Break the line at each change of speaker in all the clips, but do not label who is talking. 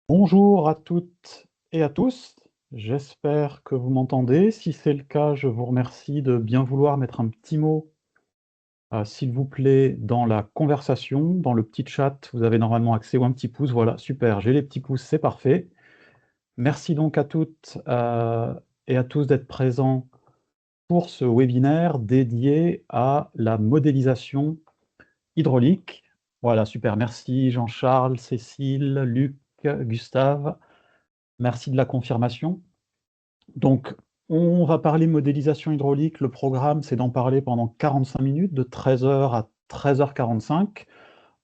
Bonjour à toutes et à tous, j'espère que vous m'entendez. Si c'est le cas, je vous remercie de bien vouloir mettre un petit mot, s'il vous plaît, dans la conversation, dans le petit chat, vous avez normalement accès ou un petit pouce, voilà, super, j'ai les petits pouces, c'est parfait. Merci donc à toutes et à tous d'être présents pour ce webinaire dédié à la modélisation hydraulique. Voilà, super, merci Jean-Charles, Cécile, Luc, Gustave. Merci de la confirmation. Donc, on va parler modélisation hydraulique. Le programme, c'est d'en parler pendant 45 minutes, de 13h à 13h45,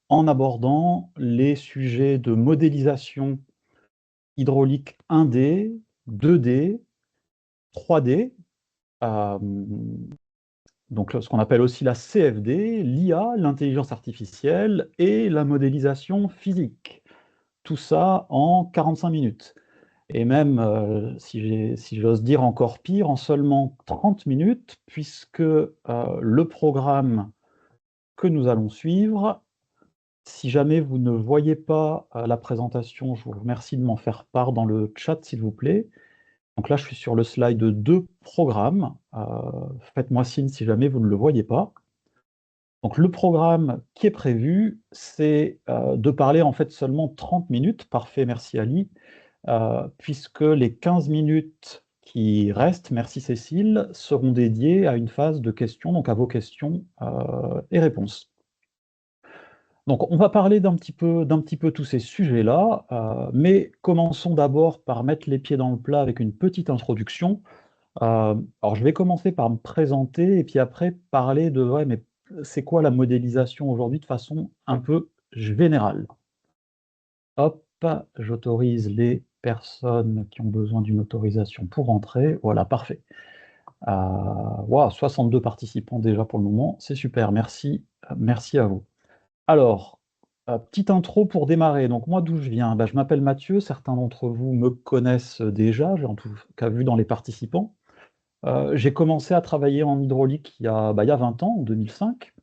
en abordant les sujets de modélisation hydraulique 1D, 2D, 3D, euh, donc ce qu'on appelle aussi la CFD, l'IA, l'intelligence artificielle et la modélisation physique. Tout ça en 45 minutes. Et même, si j'ose dire encore pire, en seulement 30 minutes, puisque le programme que nous allons suivre, si jamais vous ne voyez pas la présentation, je vous remercie de m'en faire part dans le chat, s'il vous plaît. Donc là, je suis sur le slide 2 programme. Faites-moi signe si jamais vous ne le voyez pas. Donc le programme qui est prévu, c'est de parler en fait seulement 30 minutes. Parfait, merci Ali. Puisque les 15 minutes qui restent, merci Cécile, seront dédiées à une phase de questions, donc à vos questions et réponses. Donc on va parler d'un petit peu tous ces sujets-là, mais commençons d'abord par mettre les pieds dans le plat avec une petite introduction. Alors je vais commencer par me présenter et puis après parler de ouais, mais c'est quoi la modélisation aujourd'hui de façon un peu générale. Hop, j'autorise les personnes qui ont besoin d'une autorisation pour entrer. Voilà, parfait. Wow, 62 participants déjà pour le moment, c'est super, merci, merci à vous. Alors, petite intro pour démarrer. Donc moi, d'où je viens? Je m'appelle Mathieu, certains d'entre vous me connaissent déjà, j'ai en tout cas vu dans les participants. J'ai commencé à travailler en hydraulique il y a 20 ans, en 2005.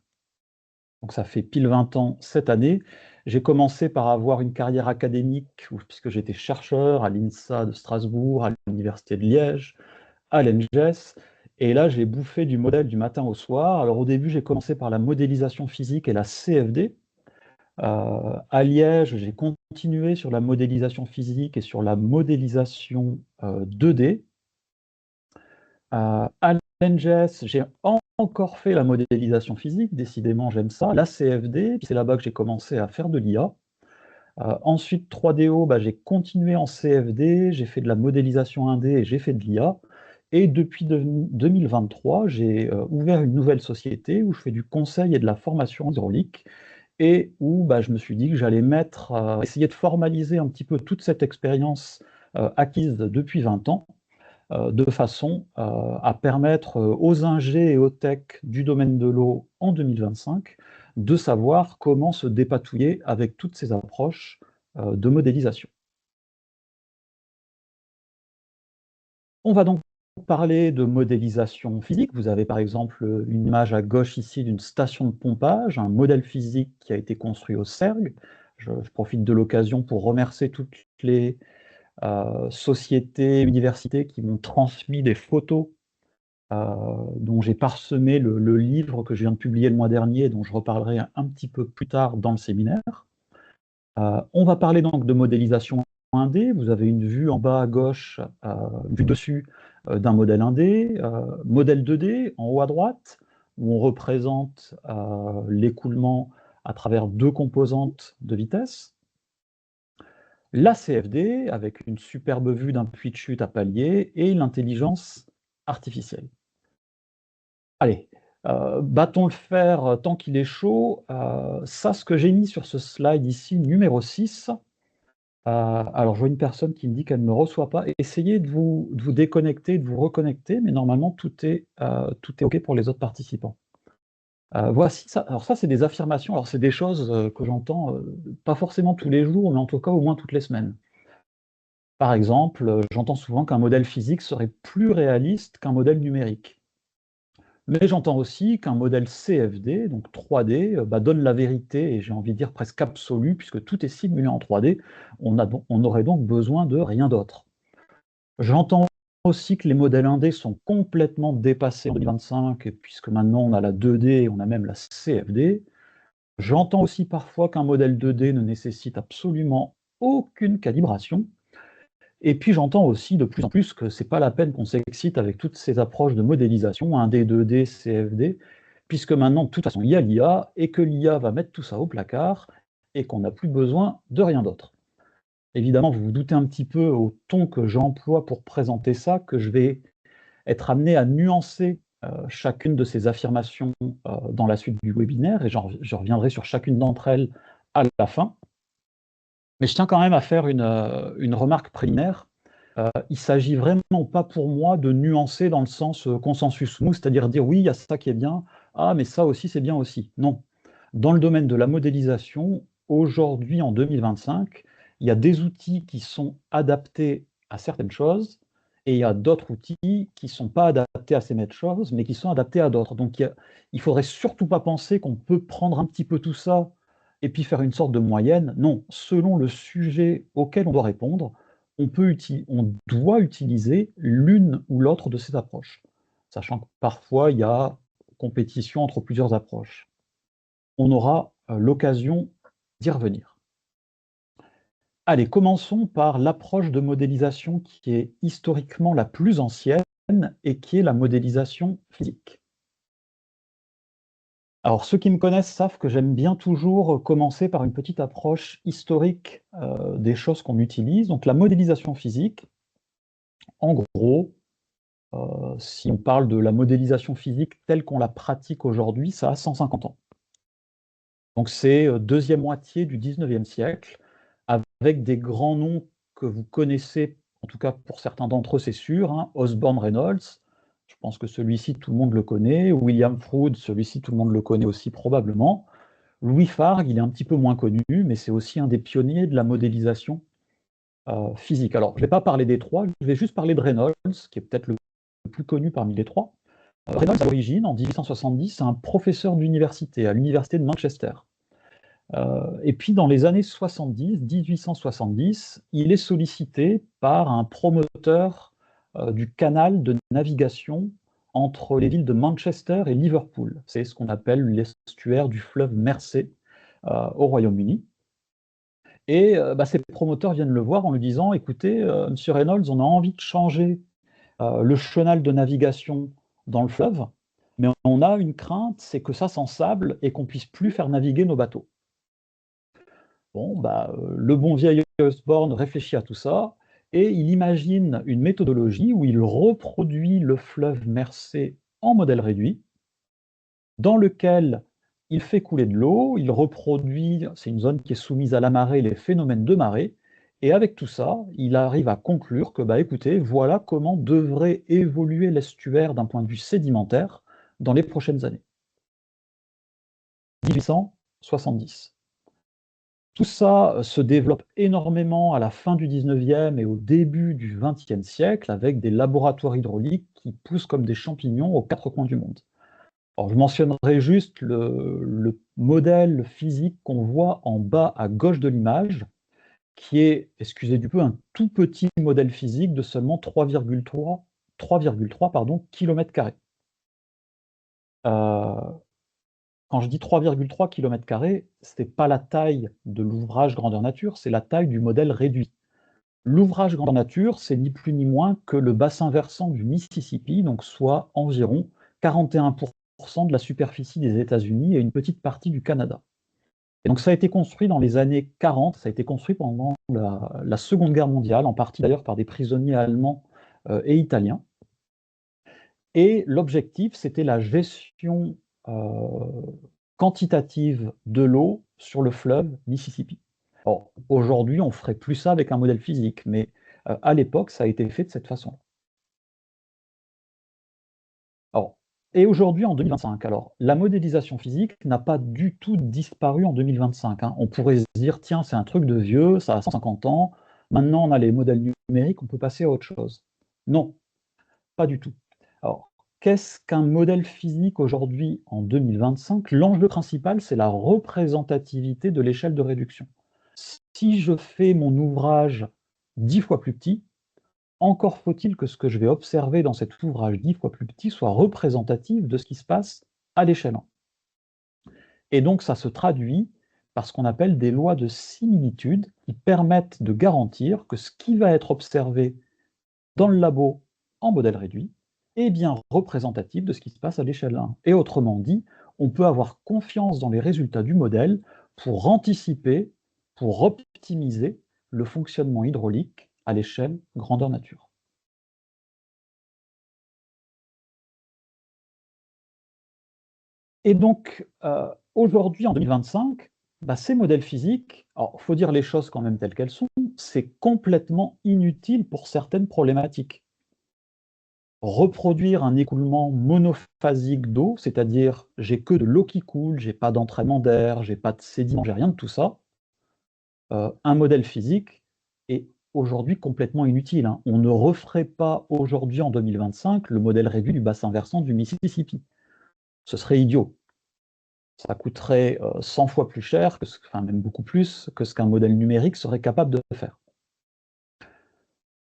Donc ça fait pile 20 ans cette année. J'ai commencé par avoir une carrière académique, puisque j'étais chercheur à l'INSA de Strasbourg, à l'Université de Liège, à l'ENGES. Et là, j'ai bouffé du modèle du matin au soir. Alors au début, j'ai commencé par la modélisation physique et la CFD. À Liège, j'ai continué sur la modélisation physique et sur la modélisation 2D. À l'ENGES, j'ai encore fait la modélisation physique, décidément j'aime ça, la CFD, puis c'est là-bas que j'ai commencé à faire de l'IA. Ensuite, 3DO, j'ai continué en CFD, j'ai fait de la modélisation 1D et j'ai fait de l'IA. Et depuis 2023, j'ai ouvert une nouvelle société où je fais du conseil et de la formation hydraulique et où je me suis dit que j'allais essayer de formaliser un petit peu toute cette expérience acquise depuis 20 ans de façon à permettre aux ingés et aux techs du domaine de l'eau en 2025 de savoir comment se dépatouiller avec toutes ces approches de modélisation. On va donc parler de modélisation physique. Vous avez par exemple une image à gauche ici d'une station de pompage, un modèle physique qui a été construit au CERG. Je profite de l'occasion pour remercier toutes les sociétés, universités qui m'ont transmis des photos dont j'ai parsemé le livre que je viens de publier le mois dernier, dont je reparlerai un petit peu plus tard dans le séminaire. On va parler donc de modélisation 1D. Vous avez une vue en bas à gauche, une vue dessus d'un modèle 1D, modèle 2D en haut à droite, où on représente l'écoulement à travers deux composantes de vitesse. La CFD, avec une superbe vue d'un puits de chute à palier, et l'intelligence artificielle. Allez, battons le fer tant qu'il est chaud. Ça, ce que j'ai mis sur ce slide ici, numéro 6, alors je vois une personne qui me dit qu'elle ne me reçoit pas. Essayez de vous déconnecter, de vous reconnecter, mais normalement tout est OK pour les autres participants. Voici ça. Alors ça, c'est des affirmations. Alors c'est des choses que j'entends pas forcément tous les jours, mais en tout cas au moins toutes les semaines. Par exemple, j'entends souvent qu'un modèle physique serait plus réaliste qu'un modèle numérique. Mais j'entends aussi qu'un modèle CFD, donc 3D, donne la vérité, et j'ai envie de dire presque absolue, puisque tout est simulé en 3D, on aurait donc besoin de rien d'autre. J'entends aussi que les modèles 1D sont complètement dépassés en 2025, et puisque maintenant on a la 2D et on a même la CFD. J'entends aussi parfois qu'un modèle 2D ne nécessite absolument aucune calibration. Et puis j'entends aussi de plus en plus que c'est pas la peine qu'on s'excite avec toutes ces approches de modélisation, 1D, 2D, CFD, puisque maintenant, de toute façon, il y a l'IA, et que l'IA va mettre tout ça au placard, et qu'on n'a plus besoin de rien d'autre. Évidemment, vous vous doutez un petit peu au ton que j'emploie pour présenter ça, que je vais être amené à nuancer chacune de ces affirmations dans la suite du webinaire, et je reviendrai sur chacune d'entre elles à la fin. Mais je tiens quand même à faire une remarque préliminaire. Il ne s'agit vraiment pas pour moi de nuancer dans le sens consensus mou, c'est-à-dire dire oui, il y a ça qui est bien, ah, mais ça aussi, c'est bien aussi. Non. Dans le domaine de la modélisation, aujourd'hui, en 2025, il y a des outils qui sont adaptés à certaines choses, et il y a d'autres outils qui ne sont pas adaptés à ces mêmes choses, mais qui sont adaptés à d'autres. Donc il ne faudrait surtout pas penser qu'on peut prendre un petit peu tout ça et puis faire une sorte de moyenne. Non, selon le sujet auquel on doit répondre, on doit utiliser l'une ou l'autre de ces approches, sachant que parfois il y a compétition entre plusieurs approches. On aura l'occasion d'y revenir. Allez, commençons par l'approche de modélisation qui est historiquement la plus ancienne et qui est la modélisation physique. Alors, ceux qui me connaissent savent que j'aime bien toujours commencer par une petite approche historique des choses qu'on utilise. Donc, la modélisation physique, en gros, si on parle de la modélisation physique telle qu'on la pratique aujourd'hui, ça a 150 ans. Donc, c'est deuxième moitié du 19e siècle, avec des grands noms que vous connaissez, en tout cas pour certains d'entre eux, c'est sûr, hein, Osborne Reynolds, je pense que celui-ci, tout le monde le connaît. William Froude, celui-ci, tout le monde le connaît aussi probablement. Louis Fargue, il est un petit peu moins connu, mais c'est aussi un des pionniers de la modélisation physique. Alors, je ne vais pas parler des trois, je vais juste parler de Reynolds, qui est peut-être le plus connu parmi les trois. Reynolds, à l'origine, en 1870, c'est un professeur d'université à l'université de Manchester. Et puis, dans les années 70, 1870, il est sollicité par un promoteur du canal de navigation entre les villes de Manchester et Liverpool. C'est ce qu'on appelle l'estuaire du fleuve Mersey au Royaume-Uni. Et ces promoteurs viennent le voir en lui disant « Écoutez, Monsieur Reynolds, on a envie de changer le chenal de navigation dans le fleuve, mais on a une crainte, c'est que ça s'ensable et qu'on ne puisse plus faire naviguer nos bateaux. » Bon, le bon vieil Osborne réfléchit à tout ça et il imagine une méthodologie où il reproduit le fleuve Mersey en modèle réduit, dans lequel il fait couler de l'eau, il reproduit, c'est une zone qui est soumise à la marée, les phénomènes de marée, et avec tout ça, il arrive à conclure que, écoutez, voilà comment devrait évoluer l'estuaire d'un point de vue sédimentaire dans les prochaines années. 1870. Tout ça se développe énormément à la fin du 19e et au début du 20e siècle, avec des laboratoires hydrauliques qui poussent comme des champignons aux quatre coins du monde. Alors, je mentionnerai juste le modèle physique qu'on voit en bas à gauche de l'image, qui est, excusez du peu, un tout petit modèle physique de seulement 3,3 km². Quand je dis 3,3 km², ce n'est pas la taille de l'ouvrage grandeur nature, c'est la taille du modèle réduit. L'ouvrage grandeur nature, c'est ni plus ni moins que le bassin versant du Mississippi, donc soit environ 41% de la superficie des États-Unis et une petite partie du Canada. Et donc ça a été construit dans les années 40, ça a été construit pendant la Seconde Guerre mondiale, en partie d'ailleurs par des prisonniers allemands et italiens. Et l'objectif, c'était la gestion quantitative de l'eau sur le fleuve Mississippi. Alors, aujourd'hui, on ferait plus ça avec un modèle physique, mais à l'époque, ça a été fait de cette façon. Alors, et aujourd'hui, en 2025, alors, la modélisation physique n'a pas du tout disparu en 2025. Hein. On pourrait se dire, tiens, c'est un truc de vieux, ça a 150 ans, maintenant on a les modèles numériques, on peut passer à autre chose. Non, pas du tout. Alors, qu'est-ce qu'un modèle physique aujourd'hui en 2025? L'enjeu principal, c'est la représentativité de l'échelle de réduction. Si je fais mon ouvrage 10 fois plus petit, encore faut-il que ce que je vais observer dans cet ouvrage 10 fois plus petit soit représentatif de ce qui se passe à l'échelle 1. Et donc ça se traduit par ce qu'on appelle des lois de similitude qui permettent de garantir que ce qui va être observé dans le labo en modèle réduit est bien représentatif de ce qui se passe à l'échelle 1. Et autrement dit, on peut avoir confiance dans les résultats du modèle pour anticiper, pour optimiser le fonctionnement hydraulique à l'échelle grandeur nature. Et donc, aujourd'hui, en 2025, ces modèles physiques, alors il faut dire les choses quand même telles qu'elles sont, c'est complètement inutile pour certaines problématiques. Reproduire un écoulement monophasique d'eau, c'est-à-dire j'ai que de l'eau qui coule, j'ai pas d'entraînement d'air, j'ai pas de sédiments, j'ai rien de tout ça, un modèle physique est aujourd'hui complètement inutile, hein. On ne referait pas aujourd'hui, en 2025, le modèle réduit du bassin versant du Mississippi. Ce serait idiot. Ça coûterait 100 fois plus cher, enfin même beaucoup plus, que ce qu'un modèle numérique serait capable de faire.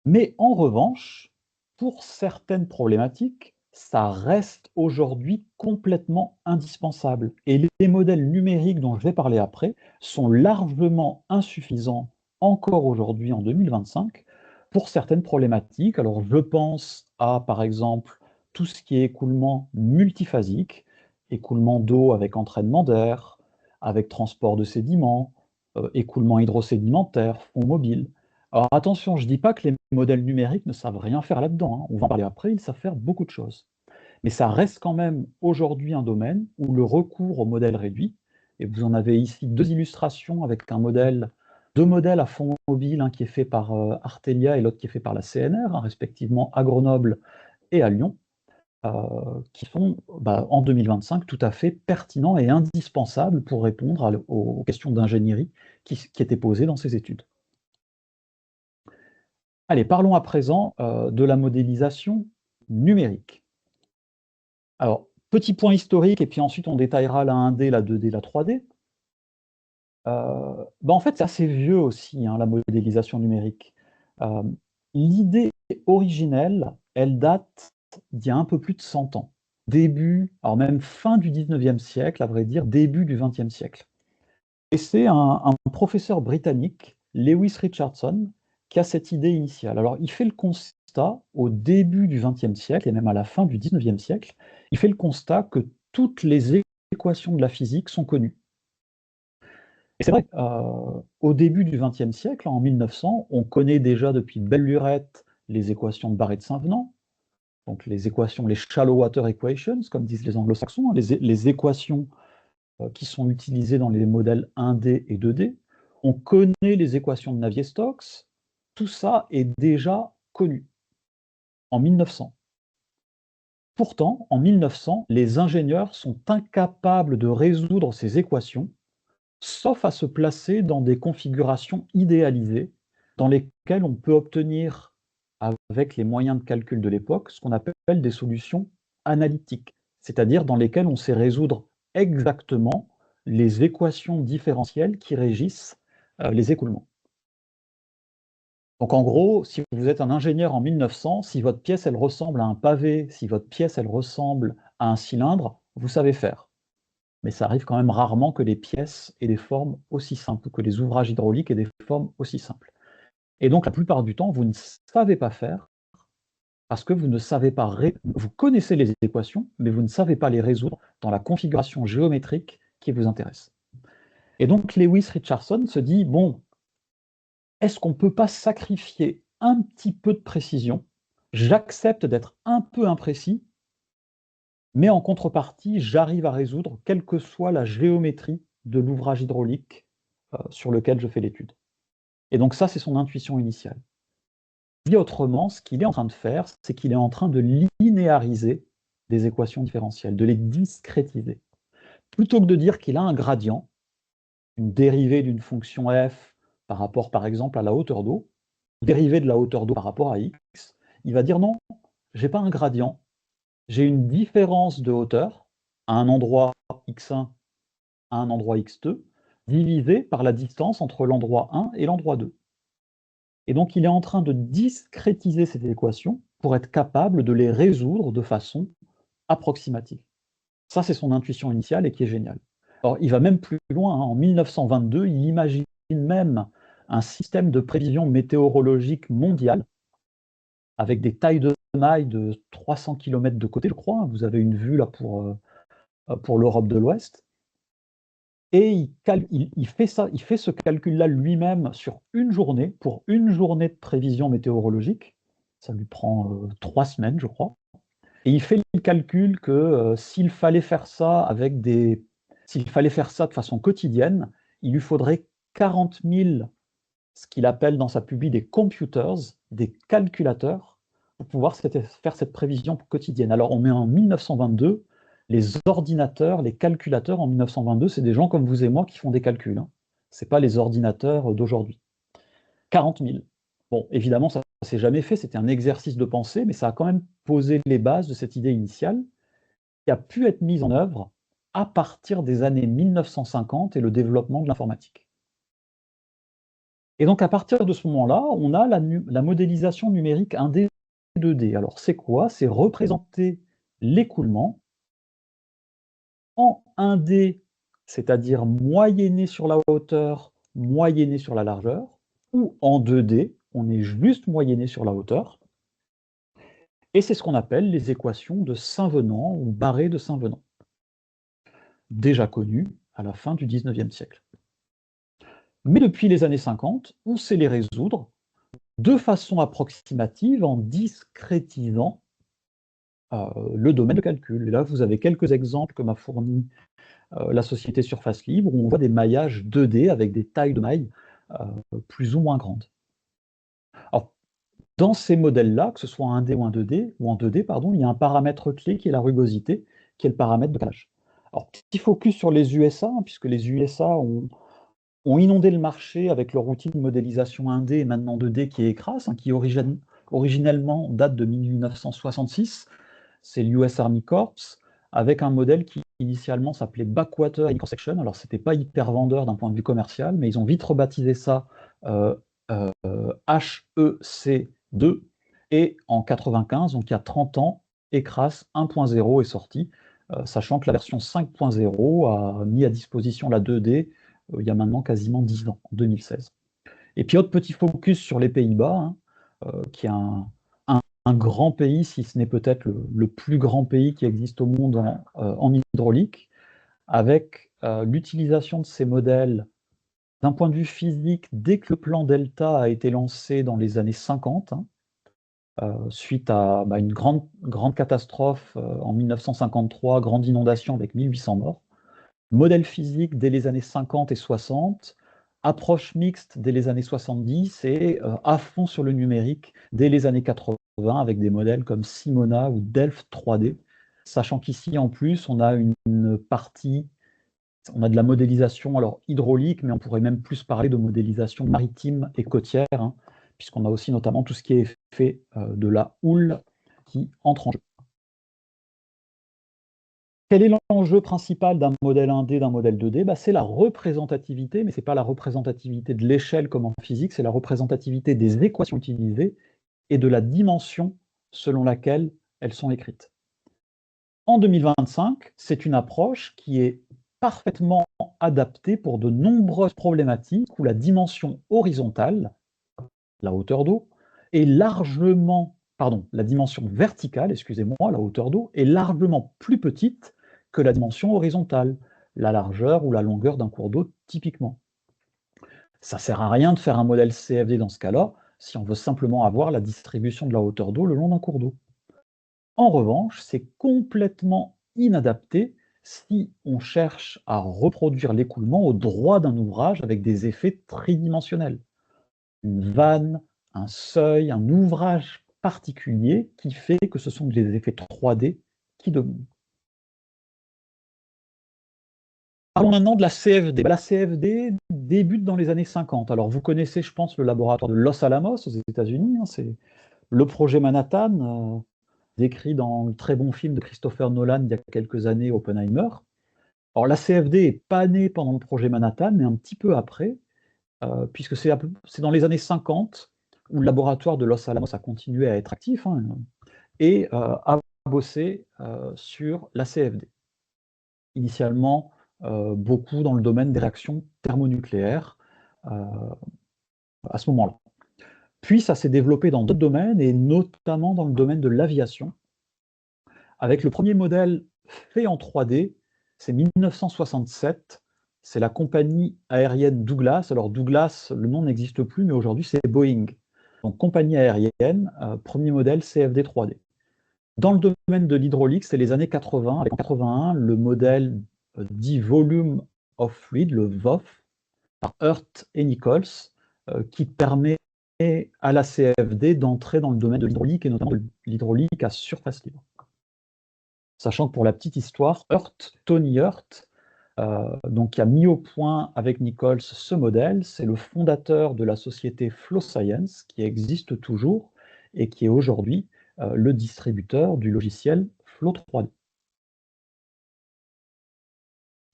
Mais en revanche, pour certaines problématiques, ça reste aujourd'hui complètement indispensable. Et les modèles numériques dont je vais parler après sont largement insuffisants encore aujourd'hui en 2025 pour certaines problématiques. Alors je pense à, par exemple, tout ce qui est écoulement multiphasique, écoulement d'eau avec entraînement d'air, avec transport de sédiments, écoulement hydrosédimentaire, fond mobile. Alors attention, je ne dis pas que les modèles numériques ne savent rien faire là-dedans, hein. On va en parler après, ils savent faire beaucoup de choses. Mais ça reste quand même aujourd'hui un domaine où le recours au modèle réduit, et vous en avez ici deux illustrations avec deux modèles à fond mobile, un qui est fait par Artelia et l'autre qui est fait par la CNR, hein, respectivement à Grenoble et à Lyon, qui sont en 2025 tout à fait pertinents et indispensables pour répondre aux questions d'ingénierie qui étaient posées dans ces études. Allez, parlons à présent de la modélisation numérique. Alors, petit point historique, et puis ensuite on détaillera la 1D, la 2D, la 3D. En fait, c'est assez vieux aussi, hein, la modélisation numérique. L'idée originelle, elle date d'il y a un peu plus de 100 ans. Alors même fin du 19e siècle, à vrai dire, début du 20e siècle. Et c'est un professeur britannique, Lewis Richardson, qui a cette idée initiale. Alors, il fait le constat, au début du XXe siècle, et même à la fin du XIXe siècle, il fait le constat que toutes les équations de la physique sont connues. Et c'est vrai, au début du XXe siècle, en 1900, on connaît déjà depuis belle lurette les équations de Barrett-Saint-Venant, donc les équations, les shallow water equations, comme disent les anglo-saxons, hein, les équations qui sont utilisées dans les modèles 1D et 2D. On connaît les équations de Navier-Stokes. Tout ça est déjà connu en 1900. Pourtant, en 1900, les ingénieurs sont incapables de résoudre ces équations, sauf à se placer dans des configurations idéalisées, dans lesquelles on peut obtenir, avec les moyens de calcul de l'époque, ce qu'on appelle des solutions analytiques, c'est-à-dire dans lesquelles on sait résoudre exactement les équations différentielles qui régissent les écoulements. Donc en gros, si vous êtes un ingénieur en 1900, si votre pièce elle ressemble à un pavé, si votre pièce elle ressemble à un cylindre, vous savez faire. Mais ça arrive quand même rarement que les pièces aient des formes aussi simples, que les ouvrages hydrauliques aient des formes aussi simples. Et donc la plupart du temps, vous ne savez pas faire parce que vous ne savez pas, vous connaissez les équations, mais vous ne savez pas les résoudre dans la configuration géométrique qui vous intéresse. Et donc Lewis Richardson se dit, bon, est-ce qu'on ne peut pas sacrifier un petit peu de précision? J'accepte d'être un peu imprécis, mais en contrepartie, j'arrive à résoudre quelle que soit la géométrie de l'ouvrage hydraulique sur lequel je fais l'étude. Et donc ça, c'est son intuition initiale. Dit autrement, ce qu'il est en train de faire, c'est qu'il est en train de linéariser des équations différentielles, de les discrétiser. Plutôt que de dire qu'il a un gradient, une dérivée d'une fonction f par rapport, par exemple, à la hauteur d'eau, dérivée de la hauteur d'eau par rapport à x, il va dire non, j'ai pas un gradient, j'ai une différence de hauteur à un endroit x1 à un endroit x2, divisé par la distance entre l'endroit 1 et l'endroit 2. Et donc il est en train de discrétiser ces équations pour être capable de les résoudre de façon approximative. Ça, c'est son intuition initiale et qui est géniale. Alors, il va même plus loin, hein. En 1922, il imagine même un système de prévision météorologique mondial avec des tailles de mailles de 300 km de côté, je crois, hein. Vous avez une vue là pour l'Europe de l'Ouest. Et il fait ça, il fait ce calcul-là lui-même sur une journée, pour une journée de prévision météorologique. Ça lui prend 3 semaines, je crois. Et il fait le calcul que s'il fallait faire ça s'il fallait faire ça de façon quotidienne, il lui faudrait 40 000, ce qu'il appelle dans sa publi des computers, des calculateurs, pour pouvoir faire cette prévision quotidienne. Alors on met en 1922, les ordinateurs, les calculateurs en 1922, c'est des gens comme vous et moi qui font des calculs, hein. Ce n'est pas les ordinateurs d'aujourd'hui. 40 000. Bon, évidemment, ça ne s'est jamais fait, c'était un exercice de pensée, mais ça a quand même posé les bases de cette idée initiale qui a pu être mise en œuvre à partir des années 1950 et le développement de l'informatique. Et donc à partir de ce moment-là, on a la modélisation numérique 1D, 2D. Alors c'est quoi? C'est représenter l'écoulement en 1D, c'est-à-dire moyenné sur la hauteur, moyenné sur la largeur, ou en 2D, on est juste moyenné sur la hauteur. Et c'est ce qu'on appelle les équations de Saint-Venant ou Barré de Saint-Venant, déjà connues à la fin du XIXe siècle. Mais depuis les années 50, on sait les résoudre de façon approximative en discrétisant le domaine de calcul. Et là, vous avez quelques exemples que m'a fourni la société Surface Libre, où on voit des maillages 2D avec des tailles de mailles plus ou moins grandes. Alors, dans ces modèles-là, que ce soit en 1D ou en 2D, pardon, il y a un paramètre clé qui est la rugosité, qui est le paramètre de calage. Alors, petit focus sur les USA, hein, puisque les USA ont inondé le marché avec leur outil de modélisation 1D et maintenant 2D qui est ECRAS, hein, qui originellement date de 1966. C'est l'US Army Corps, avec un modèle qui initialement s'appelait Backwater Intersection. Alors, c'était pas hyper vendeur d'un point de vue commercial, mais ils ont vite rebaptisé ça HEC2. Et en 95, donc il y a 30 ans, ECRAS 1.0 est sorti, sachant que la version 5.0 a mis à disposition la 2D il y a maintenant quasiment 10 ans, en 2016. Et puis autre petit focus sur les Pays-Bas, hein, qui est un grand pays, si ce n'est peut-être le plus grand pays qui existe au monde en hydraulique, avec l'utilisation de ces modèles d'un point de vue physique dès que le plan Delta a été lancé dans les années 50, hein, suite à une grande catastrophe en 1953, grande inondation avec 1800 morts. Modèle physique dès les années 50 et 60, approche mixte dès les années 70 et à fond sur le numérique dès les années 80 avec des modèles comme Simona ou Delft 3D, sachant qu'ici en plus on a une partie, on a de la modélisation alors hydraulique, mais on pourrait même plus parler de modélisation maritime et côtière, hein, puisqu'on a aussi notamment tout ce qui est fait de la houle qui entre en jeu. Quel est l'enjeu principal d'un modèle 1D, d'un modèle 2D? C'est la représentativité, mais ce n'est pas la représentativité de l'échelle comme en physique, c'est la représentativité des équations utilisées et de la dimension selon laquelle elles sont écrites. En 2025, c'est une approche qui est parfaitement adaptée pour de nombreuses problématiques où la dimension horizontale, la hauteur d'eau, est largement, pardon, la dimension verticale, excusez-moi, la hauteur d'eau, est largement plus petite que la dimension horizontale, la largeur ou la longueur d'un cours d'eau typiquement. Ça ne sert à rien de faire un modèle CFD dans ce cas-là, si on veut simplement avoir la distribution de la hauteur d'eau le long d'un cours d'eau. En revanche, c'est complètement inadapté si on cherche à reproduire l'écoulement au droit d'un ouvrage avec des effets tridimensionnels. Une vanne, un seuil, un ouvrage particulier qui fait que ce sont des effets 3D qui dominent. Parlons maintenant de la CFD. La CFD débute dans les années 50. Alors vous connaissez, je pense, le laboratoire de Los Alamos aux États-Unis, hein, c'est le projet Manhattan, décrit dans le très bon film de Christopher Nolan il y a quelques années, Oppenheimer. Alors la CFD est pas née pendant le projet Manhattan, mais un petit peu après, puisque c'est dans les années 50 où le laboratoire de Los Alamos a continué à être actif, hein, et a bossé sur la CFD. Initialement, beaucoup dans le domaine des réactions thermonucléaires à ce moment-là. Puis ça s'est développé dans d'autres domaines, et notamment dans le domaine de l'aviation, avec le premier modèle fait en 3D, c'est 1967, c'est la compagnie aérienne Douglas. Alors Douglas, le nom n'existe plus, mais aujourd'hui c'est Boeing. Donc compagnie aérienne, premier modèle CFD 3D. Dans le domaine de l'hydraulique, c'est les années 80, avec en 81 le modèle dit Volume of Fluid, le VOF, par Hurt et Nichols, qui permet à la CFD d'entrer dans le domaine de l'hydraulique, et notamment de l'hydraulique à surface libre. Sachant que pour la petite histoire, Tony Hurt, donc qui a mis au point avec Nichols ce modèle, c'est le fondateur de la société Flow Science, qui existe toujours et qui est aujourd'hui le distributeur du logiciel Flow 3D.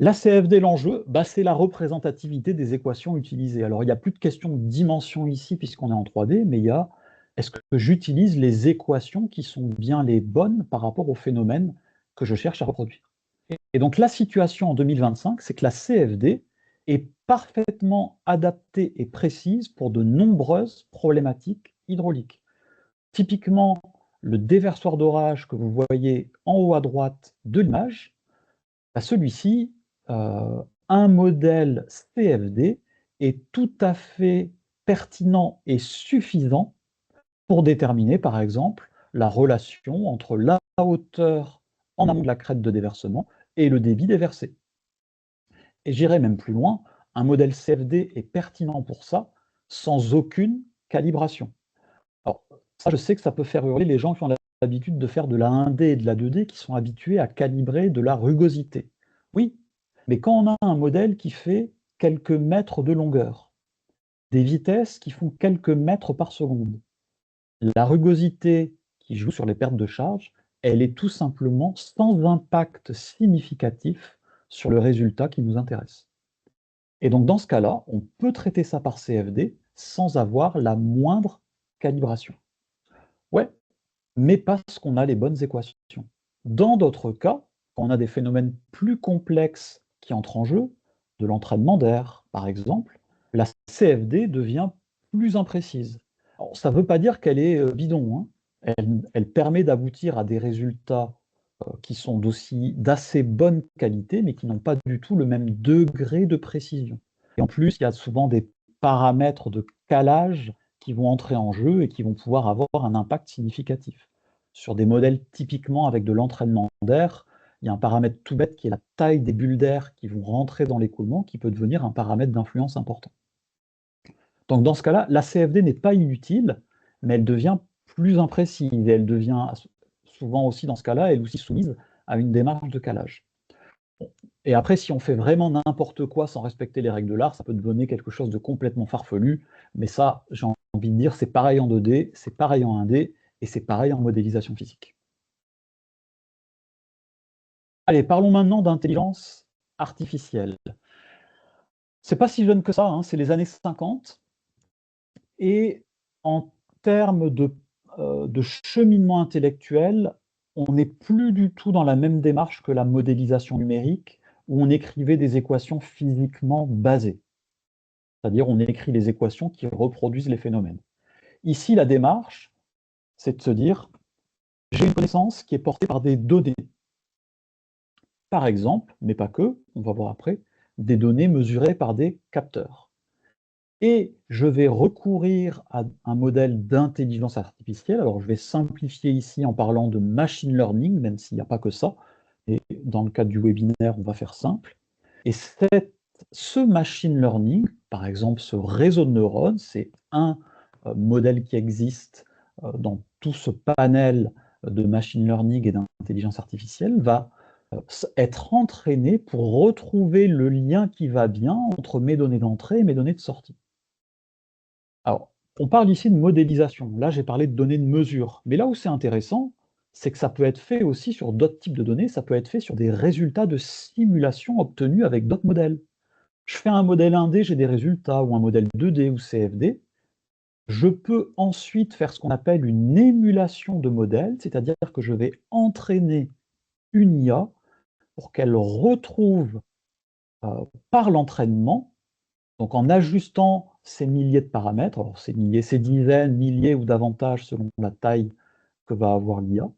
La CFD, l'enjeu, c'est la représentativité des équations utilisées. Alors, il n'y a plus de question de dimension ici, puisqu'on est en 3D, mais il y a, est-ce que j'utilise les équations qui sont bien les bonnes par rapport au phénomène que je cherche à reproduire? Et donc, la situation en 2025, c'est que la CFD est parfaitement adaptée et précise pour de nombreuses problématiques hydrauliques. Typiquement, le déversoir d'orage que vous voyez en haut à droite de l'image, celui-ci, un modèle CFD est tout à fait pertinent et suffisant pour déterminer, par exemple, la relation entre la hauteur en amont de la crête de déversement et le débit déversé. Et j'irai même plus loin, un modèle CFD est pertinent pour ça, sans aucune calibration. Alors, ça, je sais que ça peut faire hurler les gens qui ont l'habitude de faire de la 1D et de la 2D, qui sont habitués à calibrer de la rugosité. Oui, mais quand on a un modèle qui fait quelques mètres de longueur, des vitesses qui font quelques mètres par seconde, la rugosité qui joue sur les pertes de charge, elle est tout simplement sans impact significatif sur le résultat qui nous intéresse. Et donc dans ce cas-là, on peut traiter ça par CFD sans avoir la moindre calibration. Ouais, mais parce qu'on a les bonnes équations. Dans d'autres cas, quand on a des phénomènes plus complexes qui entrent en jeu, de l'entraînement d'air par exemple, la CFD devient plus imprécise. Alors, ça ne veut pas dire qu'elle est bidon, hein. Elle permet d'aboutir à des résultats qui sont d'assez bonne qualité, mais qui n'ont pas du tout le même degré de précision. Et en plus, il y a souvent des paramètres de calage qui vont entrer en jeu et qui vont pouvoir avoir un impact significatif. Sur des modèles typiquement avec de l'entraînement d'air, il y a un paramètre tout bête qui est la taille des bulles d'air qui vont rentrer dans l'écoulement, qui peut devenir un paramètre d'influence important. Donc dans ce cas-là, la CFD n'est pas inutile, mais elle devient plus imprécise, et elle devient souvent aussi dans ce cas-là, elle aussi soumise à une démarche de calage. Et après, si on fait vraiment n'importe quoi sans respecter les règles de l'art, ça peut devenir quelque chose de complètement farfelu, mais ça, j'ai envie de dire, c'est pareil en 2D, c'est pareil en 1D, et c'est pareil en modélisation physique. Allez, parlons maintenant d'intelligence artificielle. C'est pas si jeune que ça, hein, c'est les années 50, et en termes de cheminement intellectuel, on n'est plus du tout dans la même démarche que la modélisation numérique, où on écrivait des équations physiquement basées. C'est-à-dire on écrit les équations qui reproduisent les phénomènes. Ici, la démarche, c'est de se dire, j'ai une connaissance qui est portée par des données. Par exemple, mais pas que, on va voir après, des données mesurées par des capteurs. Et je vais recourir à un modèle d'intelligence artificielle. Alors, je vais simplifier ici en parlant de machine learning, même s'il n'y a pas que ça. Et dans le cadre du webinaire, on va faire simple. Et ce machine learning, par exemple ce réseau de neurones, c'est un modèle qui existe dans tout ce panel de machine learning et d'intelligence artificielle, va être entraîné pour retrouver le lien qui va bien entre mes données d'entrée et mes données de sortie. Alors, on parle ici de modélisation. Là, j'ai parlé de données de mesure. Mais là où c'est intéressant, c'est que ça peut être fait aussi sur d'autres types de données, ça peut être fait sur des résultats de simulation obtenus avec d'autres modèles. Je fais un modèle 1D, j'ai des résultats, ou un modèle 2D ou CFD. Je peux ensuite faire ce qu'on appelle une émulation de modèle, c'est-à-dire que je vais entraîner une IA pour qu'elle retrouve, par l'entraînement, donc en ajustant ces milliers de paramètres, alors ces milliers, ces dizaines, milliers ou davantage selon la taille que va avoir l'IA,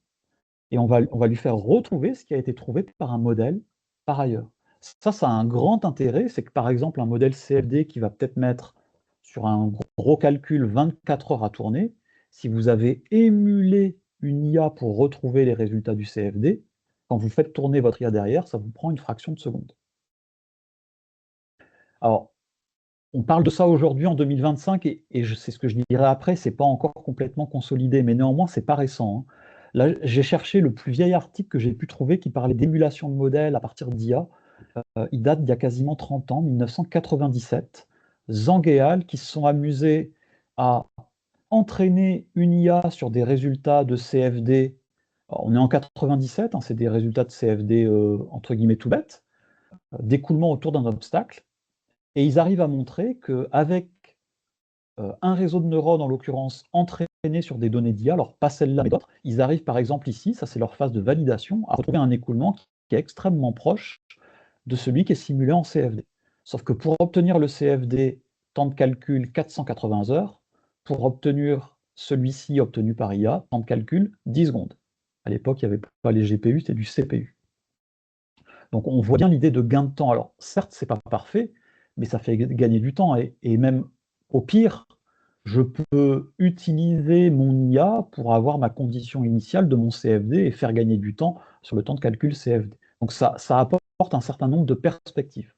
et on va lui faire retrouver ce qui a été trouvé par un modèle par ailleurs. Ça a un grand intérêt, c'est que par exemple un modèle CFD qui va peut-être mettre sur un gros calcul 24 heures à tourner, si vous avez émulé une IA pour retrouver les résultats du CFD, quand vous faites tourner votre IA derrière, ça vous prend une fraction de seconde. Alors, on parle de ça aujourd'hui en 2025 et c'est ce que je dirai après, c'est pas encore complètement consolidé, mais néanmoins c'est pas récent, hein. Là, j'ai cherché le plus vieil article que j'ai pu trouver qui parlait d'émulation de modèles à partir d'IA. Il date d'il y a quasiment 30 ans, 1997. Zhang et al. Qui se sont amusés à entraîner une IA sur des résultats de CFD. Alors, on est en 97, hein, c'est des résultats de CFD entre guillemets tout bêtes, d'écoulement autour d'un obstacle. Et ils arrivent à montrer qu'avec un réseau de neurones, en l'occurrence, entraîné sur des données d'IA, alors pas celle-là, mais d'autres, ils arrivent par exemple ici, ça c'est leur phase de validation, à retrouver un écoulement qui est extrêmement proche de celui qui est simulé en CFD. Sauf que pour obtenir le CFD, temps de calcul 480 heures, pour obtenir celui-ci obtenu par IA, temps de calcul 10 secondes. À l'époque, il n'y avait pas les GPU, c'était du CPU. Donc on voit bien l'idée de gain de temps. Alors certes, c'est pas parfait, mais ça fait gagner du temps. Et même au pire, je peux utiliser mon IA pour avoir ma condition initiale de mon CFD et faire gagner du temps sur le temps de calcul CFD. Donc ça apporte un certain nombre de perspectives.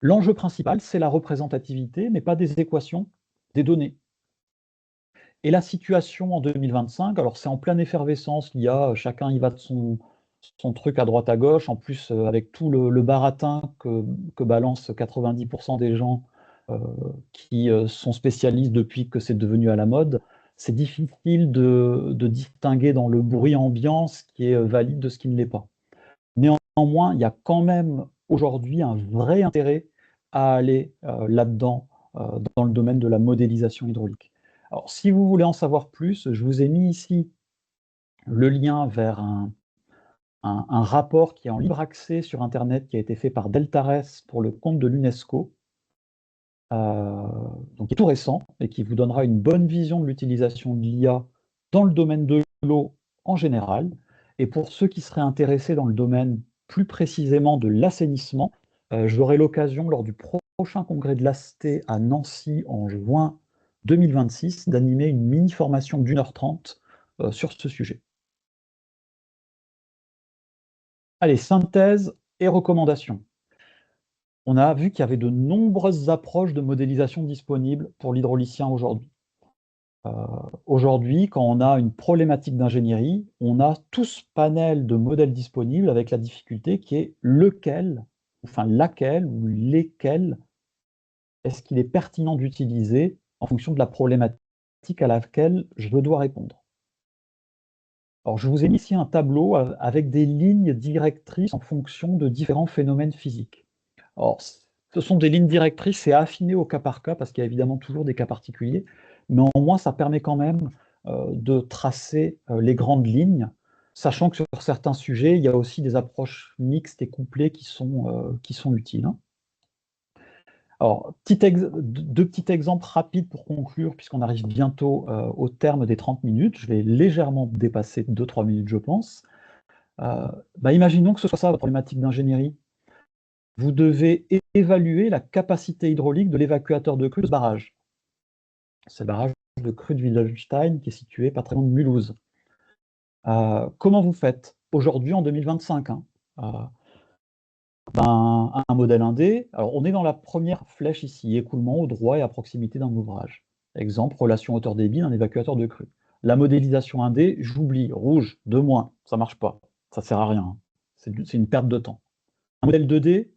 L'enjeu principal, c'est la représentativité, mais pas des équations, des données. Et la situation en 2025, alors c'est en pleine effervescence, l'IA, chacun y va de son truc à droite à gauche, en plus avec tout le baratin que balancent 90% des gens qui sont spécialistes depuis que c'est devenu à la mode, c'est difficile de distinguer dans le bruit ambiant ce qui est valide de ce qui ne l'est pas. Néanmoins, il y a quand même aujourd'hui un vrai intérêt à aller là-dedans, dans le domaine de la modélisation hydraulique. Alors, si vous voulez en savoir plus, je vous ai mis ici le lien vers un rapport qui est en libre accès sur Internet, qui a été fait par Deltares pour le compte de l'UNESCO, donc qui est tout récent et qui vous donnera une bonne vision de l'utilisation de l'IA dans le domaine de l'eau en général. Et pour ceux qui seraient intéressés dans le domaine plus précisément de l'assainissement, j'aurai l'occasion lors du prochain congrès de l'ASTE à Nancy en juin 2026 d'animer une mini-formation d'1h30 sur ce sujet. Allez, synthèse et recommandations. On a vu qu'il y avait de nombreuses approches de modélisation disponibles pour l'hydraulicien aujourd'hui. Aujourd'hui, quand on a une problématique d'ingénierie, on a tout ce panel de modèles disponibles avec la difficulté qui est lequel, enfin laquelle ou lesquels est-ce qu'il est pertinent d'utiliser en fonction de la problématique à laquelle je dois répondre. Alors, je vous ai mis ici un tableau avec des lignes directrices en fonction de différents phénomènes physiques. Alors, ce sont des lignes directrices, c'est affiné au cas par cas, parce qu'il y a évidemment toujours des cas particuliers, mais au moins ça permet quand même de tracer les grandes lignes, sachant que sur certains sujets, il y a aussi des approches mixtes et couplées qui sont utiles, hein. Alors, deux petits exemples rapides pour conclure, puisqu'on arrive bientôt au terme des 30 minutes. Je vais légèrement dépasser 2-3 minutes, je pense. Imaginons que ce soit ça, votre problématique d'ingénierie. Vous devez évaluer la capacité hydraulique de l'évacuateur de crue de ce barrage. C'est le barrage de crue de Wilhelmstein qui est situé pas très loin de Mulhouse. Comment vous faites aujourd'hui en 2025, hein, un modèle 1D. Alors, on est dans la première flèche ici, écoulement au droit et à proximité d'un ouvrage. Exemple, relation hauteur-débit d'un évacuateur de crue. La modélisation 1D, j'oublie, rouge, 2-, ça marche pas, ça sert à rien, hein. C'est une perte de temps. Un modèle 2D,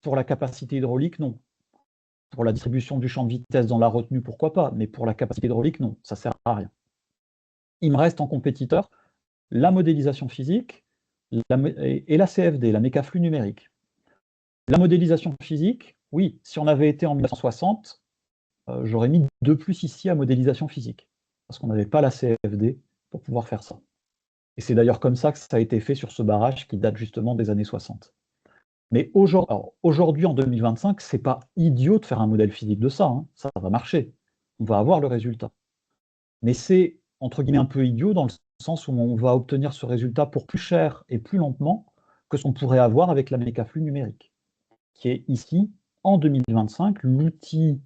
pour la capacité hydraulique, non. Pour la distribution du champ de vitesse dans la retenue, pourquoi pas, mais pour la capacité hydraulique, non, ça sert à rien. Il me reste en compétiteur la modélisation physique et la CFD, la mécaflux numérique. La modélisation physique, oui, si on avait été en 1960, j'aurais mis 2+ ici à modélisation physique, parce qu'on n'avait pas la CFD pour pouvoir faire ça. Et c'est d'ailleurs comme ça que ça a été fait sur ce barrage qui date justement des années 60. Mais aujourd'hui, en 2025, c'est pas idiot de faire un modèle physique de ça, hein. Ça va marcher. On va avoir le résultat. Mais c'est, entre guillemets, un peu idiot dans le sens où on va obtenir ce résultat pour plus cher et plus lentement que ce qu'on pourrait avoir avec la mécaflux numérique, qui est ici, en 2025, l'outil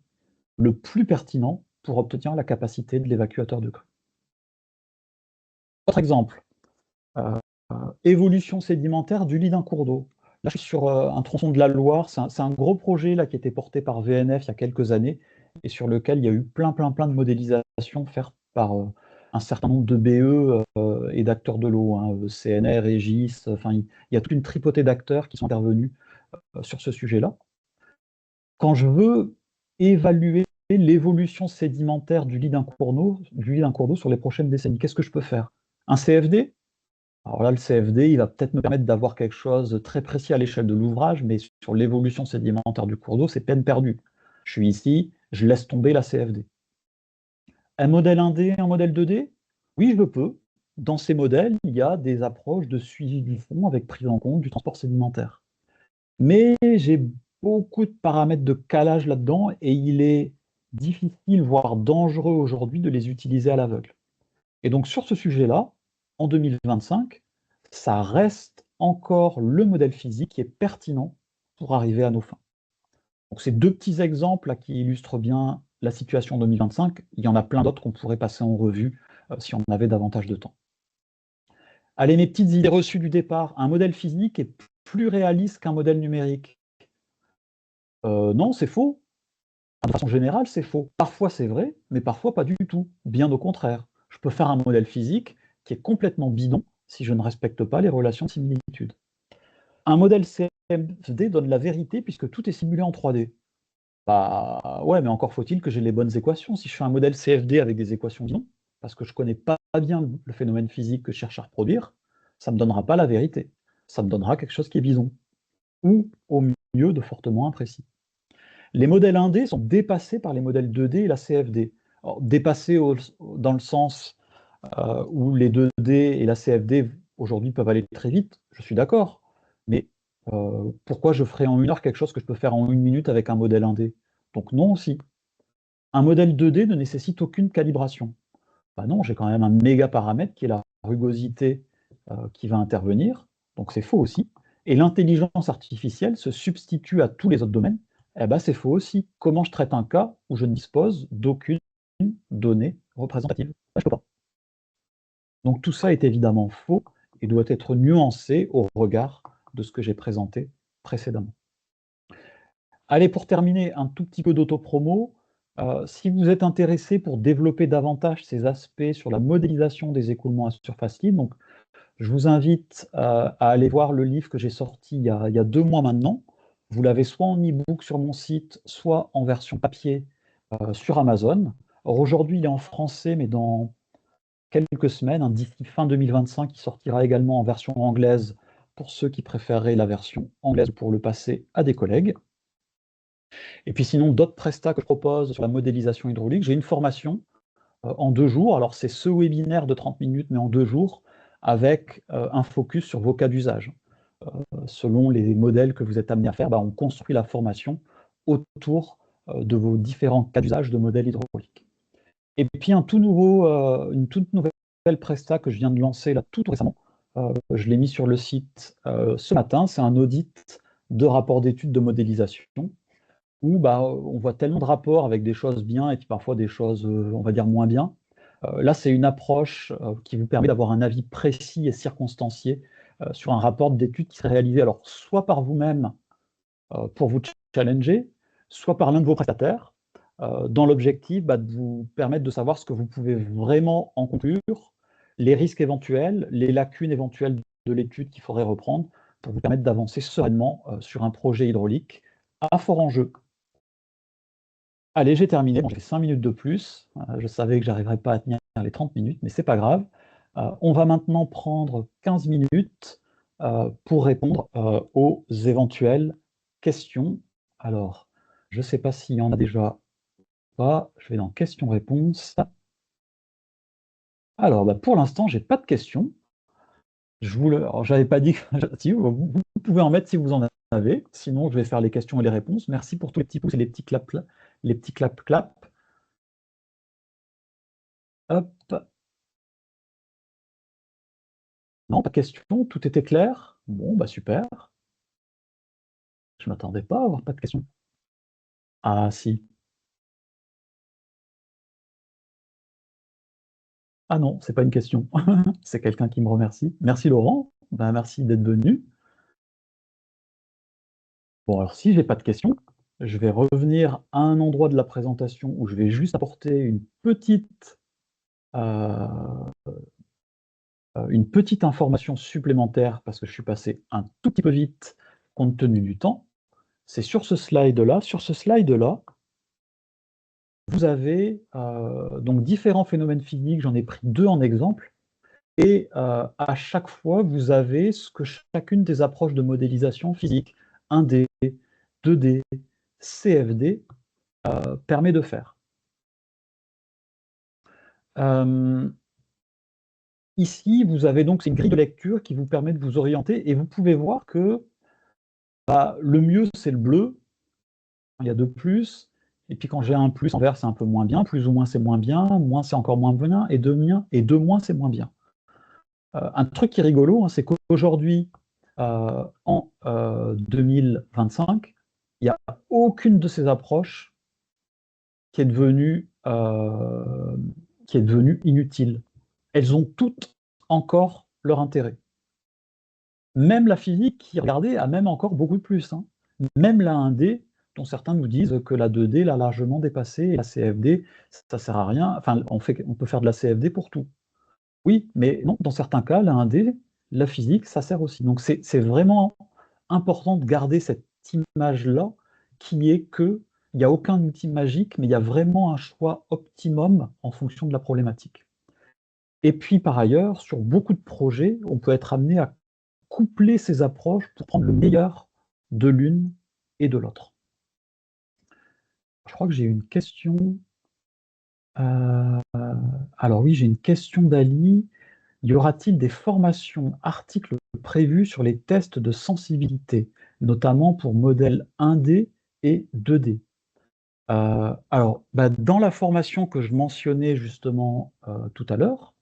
le plus pertinent pour obtenir la capacité de l'évacuateur de crue. Autre exemple, évolution sédimentaire du lit d'un cours d'eau. Là, je suis sur un tronçon de la Loire. C'est un gros projet là, qui a été porté par VNF il y a quelques années et sur lequel il y a eu plein de modélisations faites par un certain nombre de BE et d'acteurs de l'eau, hein, CNR, Régis, enfin, il y a toute une tripotée d'acteurs qui sont intervenus sur ce sujet-là. Quand je veux évaluer l'évolution sédimentaire du lit d'un cours d'eau sur les prochaines décennies, qu'est-ce que je peux faire? Un CFD? Alors là, le CFD, il va peut-être me permettre d'avoir quelque chose de très précis à l'échelle de l'ouvrage, mais sur l'évolution sédimentaire du cours d'eau, c'est peine perdue. Je suis ici, je laisse tomber la CFD. Un modèle 1D, un modèle 2D? Oui, je le peux. Dans ces modèles, il y a des approches de suivi du fond avec prise en compte du transport sédimentaire. Mais j'ai beaucoup de paramètres de calage là-dedans et il est difficile, voire dangereux aujourd'hui de les utiliser à l'aveugle. Et donc sur ce sujet-là, en 2025, ça reste encore le modèle physique qui est pertinent pour arriver à nos fins. Donc ces deux petits exemples là, qui illustrent bien la situation en 2025, il y en a plein d'autres qu'on pourrait passer en revue si on avait davantage de temps. Allez, mes petites idées reçues du départ, un modèle physique est plus réaliste qu'un modèle numérique. Non, c'est faux. De façon générale, c'est faux. Parfois c'est vrai, mais parfois pas du tout. Bien au contraire. Je peux faire un modèle physique qui est complètement bidon si je ne respecte pas les relations de similitude. Un modèle CFD donne la vérité puisque tout est simulé en 3D. Bah ouais, mais encore faut-il que j'ai les bonnes équations. Si je fais un modèle CFD avec des équations bidons, parce que je ne connais pas bien le phénomène physique que je cherche à reproduire, ça ne me donnera pas la vérité. Ça me donnera quelque chose qui est bidon. Ou au mieux de fortement imprécis. Les modèles 1D sont dépassés par les modèles 2D et la CFD. Alors, dépassés dans le sens où les 2D et la CFD aujourd'hui peuvent aller très vite, je suis d'accord. Mais pourquoi je ferais en 1 heure quelque chose que je peux faire en 1 minute avec un modèle 1D? Donc non aussi. Un modèle 2D ne nécessite aucune calibration. Bah non, j'ai quand même un méga paramètre qui est la rugosité qui va intervenir, donc c'est faux aussi. Et l'intelligence artificielle se substitue à tous les autres domaines, eh ben c'est faux aussi. Comment je traite un cas où je ne dispose d'aucune donnée représentative? Je peux pas. Donc tout ça est évidemment faux et doit être nuancé au regard de ce que j'ai présenté précédemment. Allez, pour terminer, un tout petit peu d'autopromo. Si vous êtes intéressé pour développer davantage ces aspects sur la modélisation des écoulements à surface libre, donc je vous invite à aller voir le livre que j'ai sorti il y a 2 mois maintenant. Vous l'avez soit en e-book sur mon site, soit en version papier sur Amazon. Alors aujourd'hui, il est en français, mais dans quelques semaines, hein, d'ici fin 2025, il sortira également en version anglaise pour ceux qui préféreraient la version anglaise pour le passer à des collègues. Et puis sinon, d'autres prestats que je propose sur la modélisation hydraulique. J'ai une formation en 2 jours. Alors c'est ce webinaire de 30 minutes, mais en 2 jours, avec un focus sur vos cas d'usage. Selon les modèles que vous êtes amenés à faire, on construit la formation autour de vos différents cas d'usage de modèles hydrauliques. Et puis une toute nouvelle presta que je viens de lancer là tout récemment. Je l'ai mis sur le site ce matin. C'est un audit de rapport d'études de modélisation où on voit tellement de rapports avec des choses bien et puis parfois des choses, on va dire, moins bien. Là, c'est une approche qui vous permet d'avoir un avis précis et circonstancié sur un rapport d'étude qui serait réalisé alors soit par vous-même pour vous challenger, soit par l'un de vos prestataires, dans l'objectif de vous permettre de savoir ce que vous pouvez vraiment en conclure, les risques éventuels, les lacunes éventuelles de l'étude qu'il faudrait reprendre pour vous permettre d'avancer sereinement sur un projet hydraulique à fort enjeu. Allez, j'ai terminé. Bon, j'ai fait 5 minutes de plus. Je savais que j'arriverais pas à tenir les 30 minutes, mais c'est pas grave. On va maintenant prendre 15 minutes pour répondre aux éventuelles questions. Alors, je ne sais pas s'il y en a déjà ou pas. Je vais dans questions-réponses. Alors, bah, pour l'instant, j'ai pas de questions. Alors, j'avais pas dit que... Si, vous pouvez en mettre si vous en avez. Sinon, je vais faire les questions et les réponses. Merci pour tous les petits pouces et les petits clap, les petits clap. Hop. Non, pas de questions. Tout était clair. Bon, bah super. Je m'attendais pas à avoir pas de questions. Ah si. Ah non, c'est pas une question. C'est quelqu'un qui me remercie. Merci Laurent. Ben, merci d'être venu. Bon, alors si j'ai pas de questions, je vais revenir à un endroit de la présentation où je vais juste apporter euh, une petite information supplémentaire parce que je suis passé un tout petit peu vite compte tenu du temps. C'est sur ce slide-là. Sur ce slide-là, vous avez donc différents phénomènes physiques. J'en ai pris deux en exemple. Et à chaque fois, vous avez ce que chacune des approches de modélisation physique, 1D, 2D, CFD, permet de faire. Ici, vous avez donc une grille de lecture qui vous permet de vous orienter et vous pouvez voir que le mieux, c'est le bleu. Il y a 2 plus, et puis quand j'ai un plus en vert, c'est un peu moins bien, plus ou moins, c'est moins bien, moins, c'est encore moins bien, et 2 moins, c'est moins bien. Un truc qui est rigolo, hein, c'est qu'aujourd'hui, en 2025, il n'y a aucune de ces approches qui est devenue inutile. Elles ont toutes encore leur intérêt. Même la physique, qui, regardez, a même encore beaucoup de plus. Hein. Même la 1D, dont certains nous disent que la 2D l'a largement dépassée, et la CFD, ça sert à rien. Enfin, on peut faire de la CFD pour tout. Oui, mais non, dans certains cas, la 1D, la physique, ça sert aussi. Donc c'est vraiment important de garder cette image-là, qui est que il n'y a aucun outil magique, mais il y a vraiment un choix optimum en fonction de la problématique. Et puis par ailleurs, sur beaucoup de projets, on peut être amené à coupler ces approches pour prendre le meilleur de l'une et de l'autre. Je crois que j'ai une question. Alors oui, j'ai une question d'Ali. Y aura-t-il des formations, articles prévus sur les tests de sensibilité, notamment pour modèles 1D et 2D? Alors, dans la formation que je mentionnais justement tout à l'heure,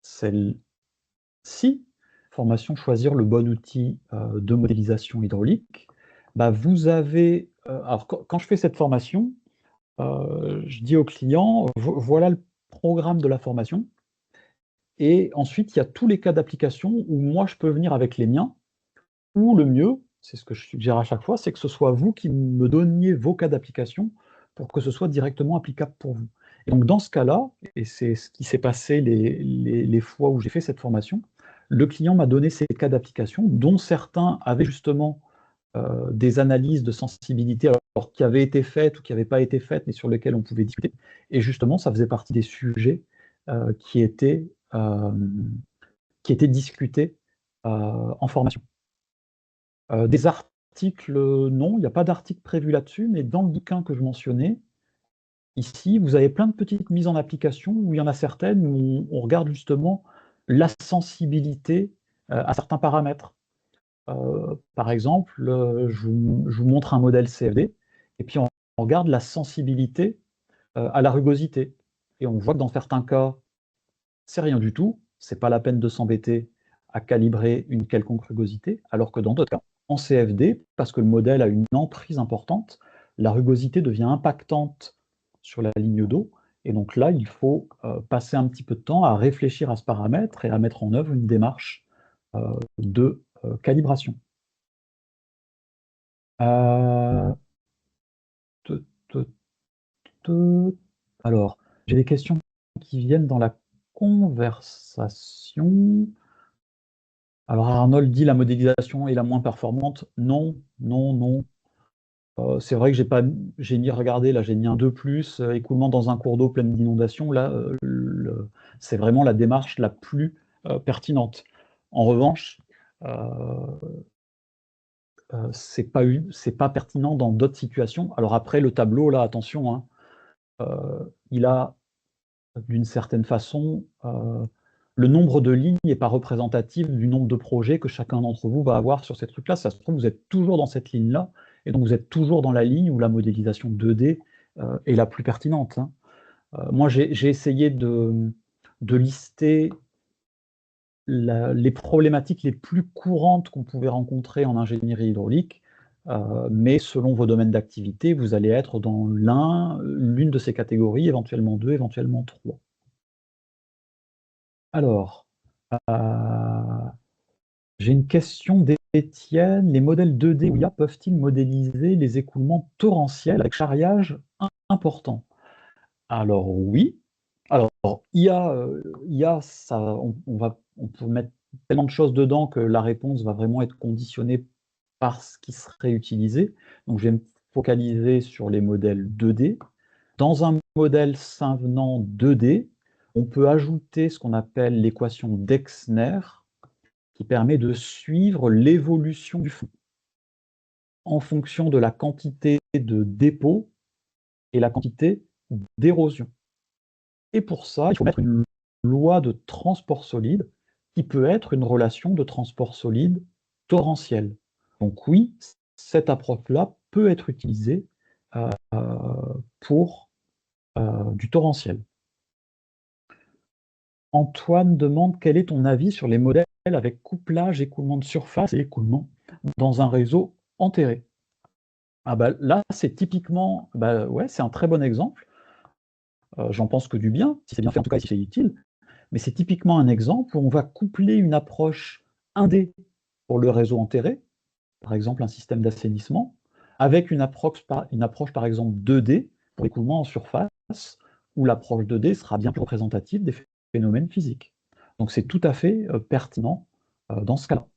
celle-ci, formation choisir le bon outil de modélisation hydraulique, vous avez, alors quand je fais cette formation, je dis au client, voilà le programme de la formation. Et ensuite, il y a tous les cas d'application où moi, je peux venir avec les miens, ou le mieux, c'est ce que je suggère à chaque fois, c'est que ce soit vous qui me donniez vos cas d'application pour que ce soit directement applicable pour vous. Et donc dans ce cas-là, et c'est ce qui s'est passé les fois où j'ai fait cette formation, le client m'a donné ses cas d'application, dont certains avaient justement des analyses de sensibilité alors, qui avaient été faites ou qui n'avaient pas été faites, mais sur lesquelles on pouvait discuter. Et justement, ça faisait partie des sujets euh, qui étaient euh, qui étaient discutés en formation. Des articles, non, il n'y a pas d'article prévu là-dessus, mais dans le bouquin que je mentionnais, ici, vous avez plein de petites mises en application où il y en a certaines où on regarde justement la sensibilité à certains paramètres. Par exemple, je vous montre un modèle CFD, et puis on regarde la sensibilité à la rugosité. Et on voit que dans certains cas, c'est rien du tout, c'est pas la peine de s'embêter à calibrer une quelconque rugosité, alors que dans d'autres cas, en CFD, parce que le modèle a une emprise importante, la rugosité devient impactante sur la ligne d'eau, et donc là, il faut passer un petit peu de temps à réfléchir à ce paramètre et à mettre en œuvre une démarche de calibration. Euh, te- te- Alors, j'ai des questions qui viennent dans la conversation. Alors Arnold dit la modélisation est la moins performante. Non, non, non. C'est vrai que j'ai mis, regardez, là j'ai mis un 2+, écoulement dans un cours d'eau plein d'inondations. Là, C'est vraiment la démarche la plus pertinente. En revanche, c'est pas pertinent dans d'autres situations. Alors après, le tableau, là, attention, hein, il a d'une certaine façon, le nombre de lignes n'est pas représentatif du nombre de projets que chacun d'entre vous va avoir sur ces trucs-là. Ça se trouve, vous êtes toujours dans cette ligne-là, et donc vous êtes toujours dans la ligne où la modélisation 2D est la plus pertinente, hein. Moi, j'ai essayé de lister les problématiques les plus courantes qu'on pouvait rencontrer en ingénierie hydraulique, mais selon vos domaines d'activité, vous allez être dans l'une de ces catégories, éventuellement deux, éventuellement trois. Alors, j'ai une question d'Étienne. Les modèles 2D ou IA peuvent-ils modéliser les écoulements torrentiels avec charriage important? Alors oui. Alors IA, ça, on peut mettre tellement de choses dedans que la réponse va vraiment être conditionnée par ce qui serait utilisé. Donc je vais me focaliser sur les modèles 2D. Dans un modèle Saint-Venant 2D, on peut ajouter ce qu'on appelle l'équation d'Exner, qui permet de suivre l'évolution du fond en fonction de la quantité de dépôt et la quantité d'érosion. Et pour ça, il faut mettre une loi de transport solide qui peut être une relation de transport solide torrentiel. Donc oui, cette approche-là peut être utilisée pour du torrentiel. Antoine demande quel est ton avis sur les modèles avec couplage, écoulement de surface et écoulement dans un réseau enterré. Ah bah là, c'est typiquement, bah ouais, c'est un très bon exemple. J'en pense que du bien, si c'est bien fait, en tout cas, si c'est utile. Mais c'est typiquement un exemple où on va coupler une approche 1D pour le réseau enterré, par exemple un système d'assainissement, avec une approche par exemple 2D pour l'écoulement en surface, où l'approche 2D sera bien plus représentative des phénomènes physiques. Donc c'est tout à fait pertinent dans ce cas-là.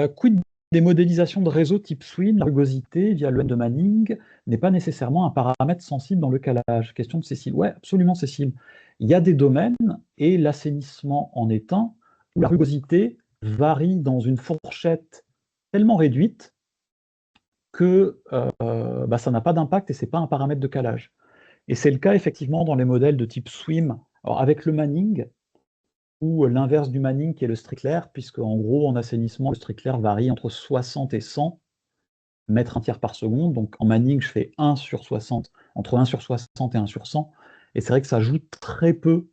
Quid des modélisations de réseaux type SWIM, la rugosité via le N de Manning n'est pas nécessairement un paramètre sensible dans le calage. Question de Cécile. Oui, absolument Cécile. Il y a des domaines, et l'assainissement en est un, où la rugosité varie dans une fourchette tellement réduite que bah, ça n'a pas d'impact et ce n'est pas un paramètre de calage. Et c'est le cas effectivement dans les modèles de type SWIM. Alors, avec le Manning, ou l'inverse du Manning qui est le Strickler, puisque en gros en assainissement, le Strickler varie entre 60 et 100 mètres un tiers par seconde. Donc en Manning, je fais 1 sur 60, entre 1 sur 60 et 1 sur 100. Et c'est vrai que ça joue très peu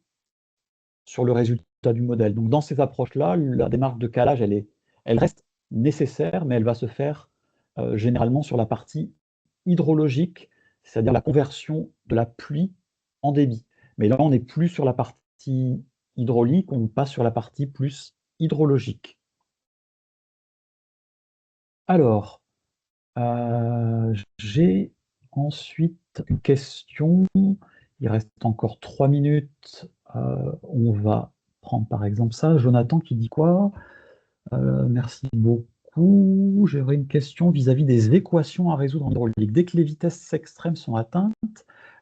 sur le résultat du modèle. Donc dans ces approches-là, la démarche de calage, elle reste nécessaire, mais elle va se faire généralement sur la partie hydrologique, c'est-à-dire la conversion de la pluie en débit. Mais là, on n'est plus sur la partie hydraulique, on passe sur la partie plus hydrologique. Alors, j'ai ensuite une question. Il reste encore 3 minutes. On va prendre par exemple ça. Jonathan qui dit quoi? Merci beaucoup. J'aurais une question vis-à-vis des équations à résoudre en hydraulique. Dès que les vitesses extrêmes sont atteintes,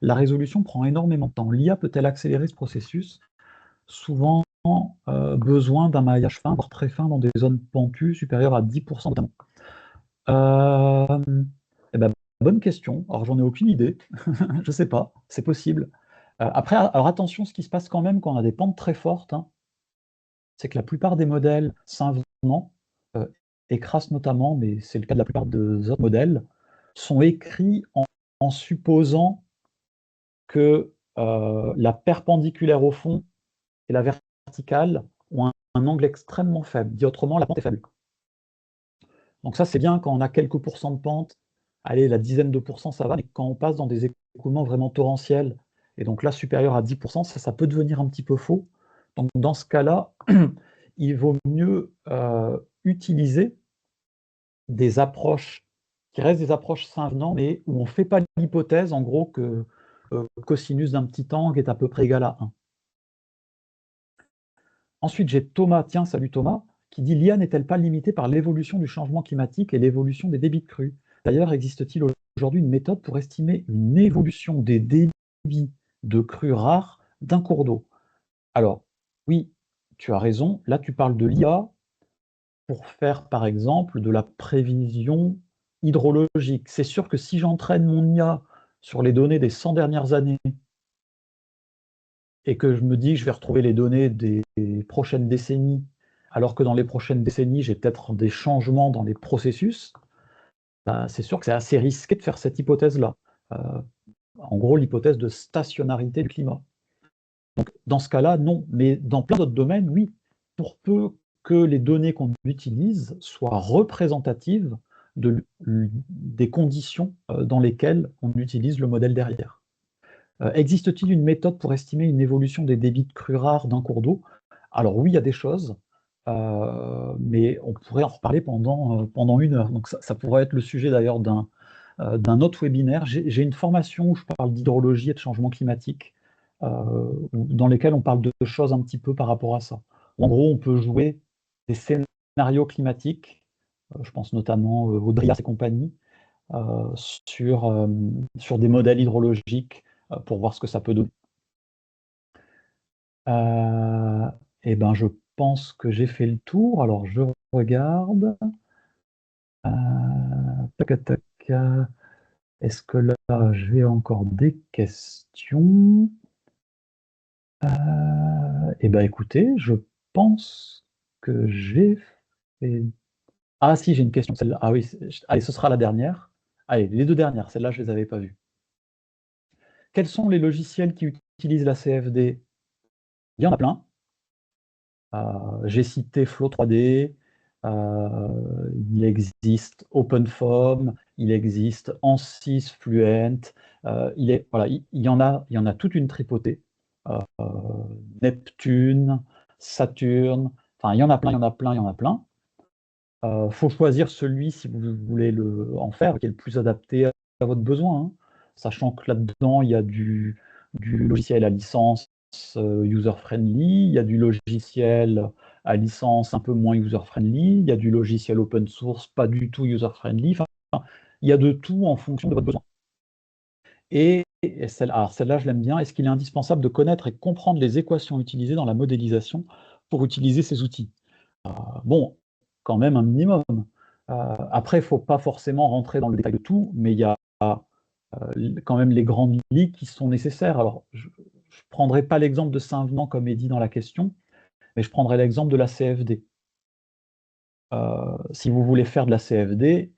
la résolution prend énormément de temps. L'IA peut-elle accélérer ce processus? Souvent besoin d'un maillage fin, voire très fin, dans des zones pentues supérieures à 10% notamment. Eh ben, bonne question. Alors, j'en ai aucune idée. Je ne sais pas. C'est possible. Après, alors attention, ce qui se passe quand même quand on a des pentes très fortes, hein, c'est que la plupart des modèles Saint-Venant, ECRAS notamment, mais c'est le cas de la plupart des autres modèles, sont écrits en supposant que la perpendiculaire au fond et la verticale ont un angle extrêmement faible. Dit autrement, la pente est faible. Donc ça, c'est bien quand on a quelques pourcents de pente. Allez, la dizaine de pourcents, ça va, mais quand on passe dans des écoulements vraiment torrentiels, et donc là, supérieur à 10%, ça peut devenir un petit peu faux. Donc dans ce cas-là, il vaut mieux utiliser des approches qui restent des approches Saint-Venant, mais où on ne fait pas l'hypothèse, en gros, que cosinus d'un petit angle est à peu près égal à 1. Ensuite, j'ai Thomas, tiens, salut Thomas, qui dit l'IA n'est-elle pas limitée par l'évolution du changement climatique et l'évolution des débits de crue? D'ailleurs, existe-t-il aujourd'hui une méthode pour estimer une évolution des débits de crues rares d'un cours d'eau. Alors, oui, tu as raison, là tu parles de l'IA pour faire, par exemple, de la prévision hydrologique. C'est sûr que si j'entraîne mon IA sur les données des 100 dernières années et que je me dis que je vais retrouver les données des prochaines décennies, alors que dans les prochaines décennies, j'ai peut-être des changements dans les processus, bah, c'est sûr que c'est assez risqué de faire cette hypothèse-là. En gros, l'hypothèse de stationnarité du climat. Donc, dans ce cas-là, non. Mais dans plein d'autres domaines, oui. Pour peu que les données qu'on utilise soient représentatives des conditions dans lesquelles on utilise le modèle derrière. Existe-t-il une méthode pour estimer une évolution des débits de crues rares d'un cours d'eau? Alors oui, il y a des choses, mais on pourrait en reparler pendant 1 heure. Donc ça pourrait être le sujet d'ailleurs d'un autre webinaire. J'ai une formation où je parle d'hydrologie et de changement climatique, dans lesquelles on parle de choses un petit peu par rapport à ça. En gros, on peut jouer des scénarios climatiques, je pense notamment au DRIAS et compagnie, sur des modèles hydrologiques pour voir ce que ça peut donner. Et ben, je pense que j'ai fait le tour. Alors, je regarde. Tac, tac. Est-ce que là, j'ai encore des questions? Eh ben, écoutez, je pense que j'ai fait... Ah si, j'ai une question, celle-là. Ah oui, allez, ce sera la dernière. Allez, les 2 dernières, celles-là, je ne les avais pas vues. Quels sont les logiciels qui utilisent la CFD? Il y en a plein. J'ai cité Flow3D, il existe OpenFOAM, il existe ANSYS Fluent, voilà, il y en a toute une tripotée. Neptune, Saturne, enfin il y en a plein, il y en a plein, il y en a plein. Faut choisir celui, si vous voulez en faire, qui est le plus adapté à votre besoin, hein. Sachant que là-dedans, il y a du logiciel à licence user-friendly, il y a du logiciel à licence un peu moins user-friendly, il y a du logiciel open source pas du tout user-friendly, enfin, il y a de tout en fonction de votre besoin. Et celle-là, je l'aime bien. Est-ce qu'il est indispensable de connaître et comprendre les équations utilisées dans la modélisation pour utiliser ces outils? Bon, quand même un minimum. Après, il ne faut pas forcément rentrer dans le détail de tout, mais il y a quand même les grandes lignes qui sont nécessaires. Alors, je ne prendrai pas l'exemple de Saint-Venant comme est dit dans la question, mais je prendrai l'exemple de la CFD. Si vous voulez faire de la CFD,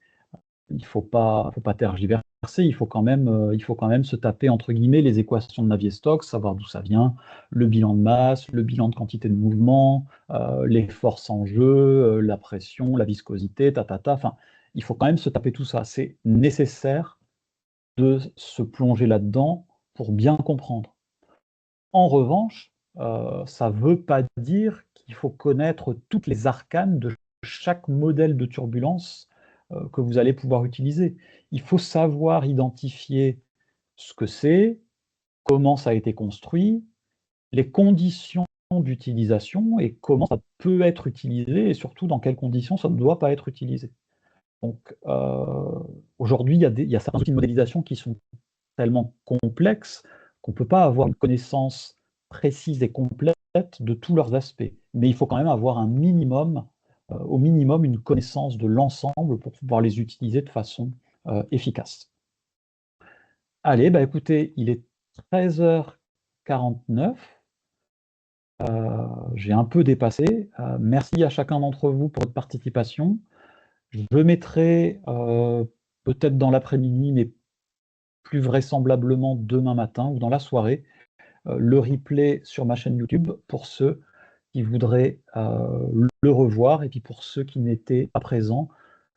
il ne faut pas tergiverser, il faut quand même se taper, entre guillemets, les équations de Navier-Stokes, savoir d'où ça vient, le bilan de masse, le bilan de quantité de mouvement, les forces en jeu, la pression, la viscosité, enfin, il faut quand même se taper tout ça. C'est nécessaire de se plonger là-dedans pour bien comprendre. En revanche, ça ne veut pas dire qu'il faut connaître toutes les arcanes de chaque modèle de turbulence que vous allez pouvoir utiliser. Il faut savoir identifier ce que c'est, comment ça a été construit, les conditions d'utilisation et comment ça peut être utilisé et surtout dans quelles conditions ça ne doit pas être utilisé. Donc aujourd'hui, il y a certains outils de modélisation qui sont tellement complexes qu'on ne peut pas avoir une connaissance précise et complète de tous leurs aspects. Mais il faut quand même avoir un minimum, au minimum, une connaissance de l'ensemble pour pouvoir les utiliser de façon efficace. Allez, bah écoutez, il est 13h49. J'ai un peu dépassé. Merci à chacun d'entre vous pour votre participation. Je mettrai peut-être dans l'après-midi, mais plus vraisemblablement demain matin ou dans la soirée, le replay sur ma chaîne YouTube pour ceux qui voudraient le revoir et puis pour ceux qui n'étaient pas présents.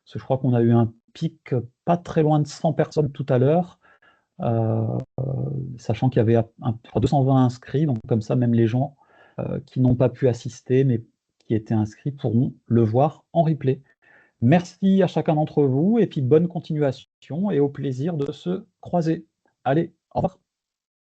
Parce que je crois qu'on a eu un pic pas très loin de 100 personnes tout à l'heure, sachant qu'il y avait 220 inscrits, donc comme ça même les gens qui n'ont pas pu assister mais qui étaient inscrits pourront le voir en replay. Merci à chacun d'entre vous et puis bonne continuation et au plaisir de se croiser. Allez, au revoir.